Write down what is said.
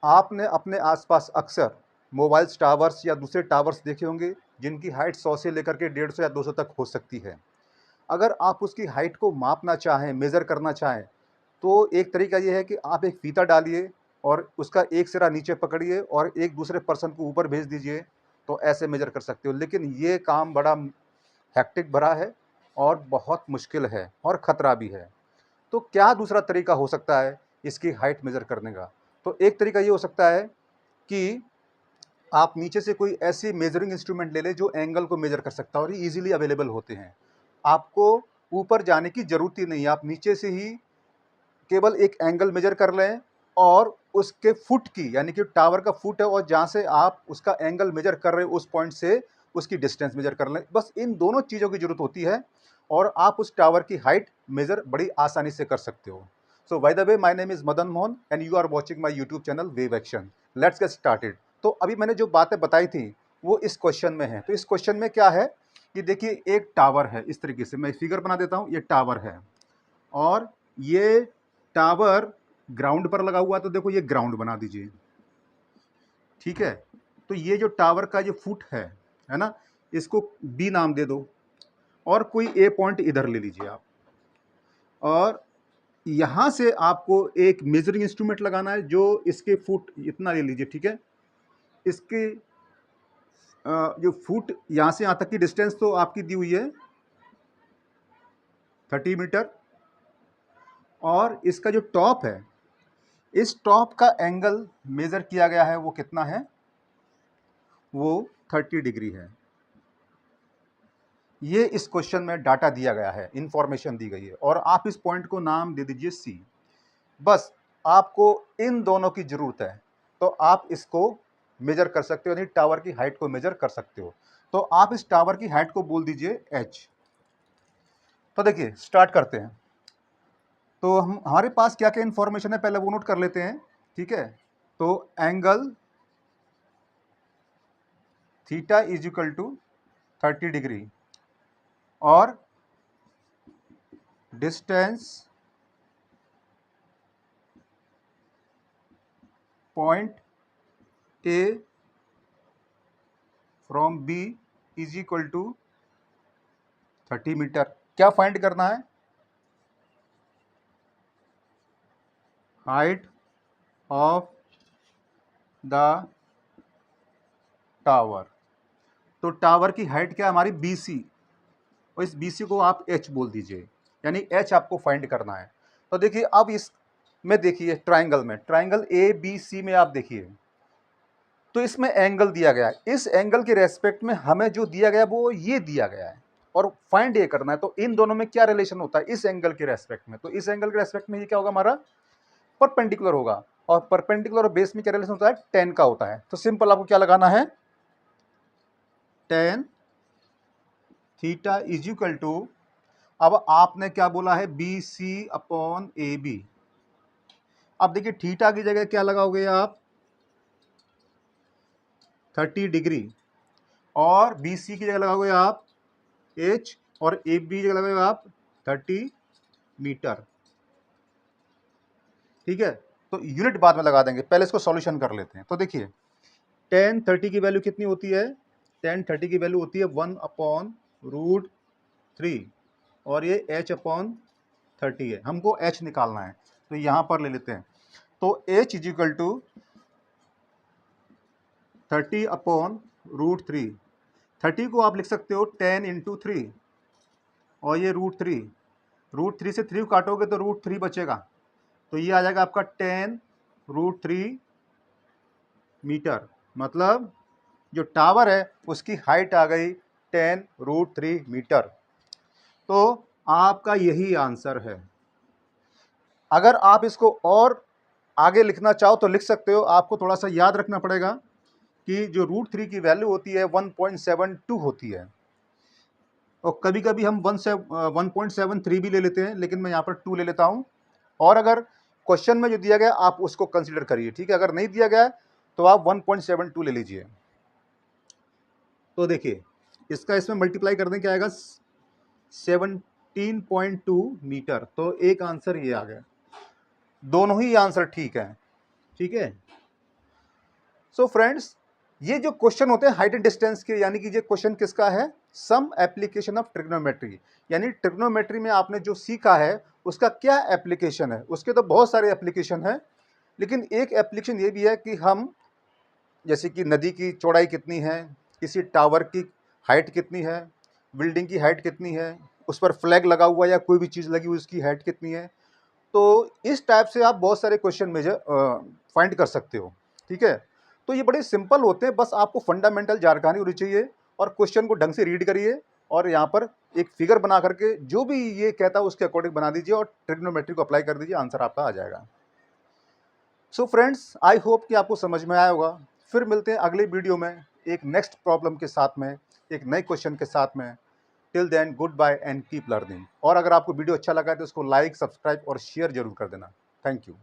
आपने अपने आसपास अक्सर मोबाइल्स टावर्स या दूसरे टावर्स देखे होंगे जिनकी हाइट 100 से लेकर के 150 या 200 तक हो सकती है। अगर आप उसकी हाइट को मापना चाहें, मेज़र करना चाहें, तो एक तरीका ये है कि आप एक फीता डालिए और उसका एक सिरा नीचे पकड़िए और एक दूसरे पर्सन को ऊपर भेज दीजिए, तो ऐसे मेज़र कर सकते हो। लेकिन ये काम बड़ा हेक्टिक भरा है और बहुत मुश्किल है और ख़तरा भी है। तो क्या दूसरा तरीका हो सकता है इसकी हाइट मेज़र करने का? तो एक तरीका ये हो सकता है कि आप नीचे से कोई ऐसी मेजरिंग इंस्ट्रूमेंट ले लें जो एंगल को मेजर कर सकता है और ये ईज़िली अवेलेबल होते हैं। आपको ऊपर जाने की ज़रूरत ही नहीं है, आप नीचे से ही केवल एक एंगल मेजर कर लें और उसके फुट की, यानी कि टावर का फुट है और जहाँ से आप उसका एंगल मेजर कर रहे हो उस पॉइंट से उसकी डिस्टेंस मेजर कर लें। बस इन दोनों चीज़ों की ज़रूरत होती है और आप उस टावर की हाइट मेजर बड़ी आसानी से कर सकते हो। So by the way, my name is Madan Mohan and you are watching my YouTube channel Wave Action. Let's get started. तो अभी मैंने जो बातें बताई थी वो इस क्वेश्चन में है। तो इस क्वेश्चन में क्या है कि देखिए, एक टावर है, इस तरीके से मैं फिगर बना देता हूँ। ये टावर है और ये टावर ग्राउंड पर लगा हुआ है, तो देखो ये ग्राउंड बना दीजिए, ठीक है। तो ये जो टावर का जो फुट है ना, इसको बी नाम दे दो और कोई ए पॉइंट इधर ले लीजिए आप, और यहां से आपको एक मेजरिंग इंस्ट्रूमेंट लगाना है जो इसके फुट इतना ले लीजिए, ठीक है। इसके जो फुट यहां से यहां तक की डिस्टेंस तो आपकी दी हुई है 30 मीटर, और इसका जो टॉप है, इस टॉप का एंगल मेजर किया गया है, वो कितना है? वो 30 डिग्री है। ये इस क्वेश्चन में डाटा दिया गया है, इंफॉर्मेशन दी गई है, और आप इस पॉइंट को नाम दे दीजिए सी। बस आपको इन दोनों की जरूरत है, तो आप इसको मेजर कर सकते हो, यानी टावर की हाइट को मेजर कर सकते हो। तो आप इस टावर की हाइट को बोल दीजिए एच। तो देखिए, स्टार्ट करते हैं। तो हम हमारे पास क्या क्या इंफॉर्मेशन है पहले वो नोट कर लेते हैं, ठीक है। तो angle theta is equal to 30 degree और distance point A from B is equal to 30 metre. क्या फाइंड करना है? Height of the tower. तो टावर की हाइट क्या है हमारी? बी सी, और इस बी सी को आप एच बोल दीजिए, यानी एच आपको फाइंड करना है। तो देखिए, अब इस में देखिए ट्राइंगल में, ट्राइंगल ए बी सी में आप देखिए, तो इसमें एंगल दिया गया है। इस एंगल के रेस्पेक्ट में हमें जो दिया गया वो ये दिया गया है और फाइंड ये करना है। तो इन दोनों में क्या रिलेशन होता है इस एंगल के रेस्पेक्ट में? तो इस एंगल के रेस्पेक्ट में ये क्या होगा? हमारा परपेंडिकुलर होगा, और परपेंडिकुलर और बेस में क्या रिलेशन होता है? टेन का होता है। तो सिंपल आपको क्या लगाना है? Tan theta is equal to, अब आपने क्या बोला है? B C upon A B. अब देखिए, थीटा की जगह क्या लगाओगे आप? 30 डिग्री, और बी सी की जगह लगाओगे आप एच, और ए बी की जगह लगाओगे आप 30 मीटर, ठीक है। तो यूनिट बाद में लगा देंगे, पहले इसको सॉल्यूशन कर लेते हैं। तो देखिए, टेन 30 की वैल्यू कितनी होती है? टेन 30 की वैल्यू होती है 1/√3, और ये h अपॉन 30 है। हमको h निकालना है, तो यहां पर ले लेते हैं। तो h इज इक्वल टू 30/√3। 30 को आप लिख सकते हो 10 इंटू 3, और ये √3, √3 से 3 काटोगे तो √3 बचेगा, तो ये आ जाएगा आपका 10√3 मीटर। मतलब जो टावर है उसकी हाइट आ गई 10√3 मीटर। तो आपका यही आंसर है। अगर आप इसको और आगे लिखना चाहो तो लिख सकते हो। आपको थोड़ा सा याद रखना पड़ेगा कि जो √3 की वैल्यू होती है 1.72 होती है, और कभी कभी हम 1.73 भी ले लेते हैं, लेकिन मैं यहाँ पर 2 ले लेता हूँ। और अगर क्वेश्चन में जो दिया गया आप उसको कंसिडर करिए, ठीक है। अगर नहीं दिया गया तो आप 1.72 ले लीजिए। तो देखिए, इसका इसमें मल्टीप्लाई कर दें, क्या आएगा? 17.2 मीटर। तो एक आंसर ये आ गया। दोनों ही आंसर ठीक है, ठीक है। सो फ्रेंड्स, ये जो क्वेश्चन होते हैं हाइट एंड डिस्टेंस के, यानी कि ये क्वेश्चन किसका है, सम एप्लीकेशन ऑफ ट्रिग्नोमेट्री, यानी ट्रिग्नोमेट्री में आपने जो सीखा है उसका क्या एप्लीकेशन है। उसके तो बहुत सारे एप्लीकेशन हैं, लेकिन एक एप्लीकेशन ये भी है कि हम जैसे कि नदी की चौड़ाई कितनी है, किसी टावर की हाइट कितनी है, बिल्डिंग की हाइट कितनी है, उस पर फ्लैग लगा हुआ या कोई भी चीज़ लगी हुई उसकी हाइट कितनी है। तो इस टाइप से आप बहुत सारे क्वेश्चन मेजर फाइंड कर सकते हो, ठीक है। तो ये बड़े सिंपल होते हैं, बस आपको फंडामेंटल जानकारी होनी चाहिए और क्वेश्चन को ढंग से रीड करिए और यहाँ पर एक फिगर बना करके जो भी ये कहता है उसके अकॉर्डिंग बना दीजिए और ट्रिग्नोमेट्री को अप्लाई कर दीजिए, आंसर आपका आ जाएगा। सो फ्रेंड्स, आई होप कि आपको समझ में आया होगा। फिर मिलते हैं अगले वीडियो में एक नेक्स्ट प्रॉब्लम के साथ में, एक नए क्वेश्चन के साथ में। Till then, good bye and keep learning. और अगर आपको वीडियो अच्छा लगा है तो उसको लाइक, सब्सक्राइब और शेयर जरूर कर देना। Thank you.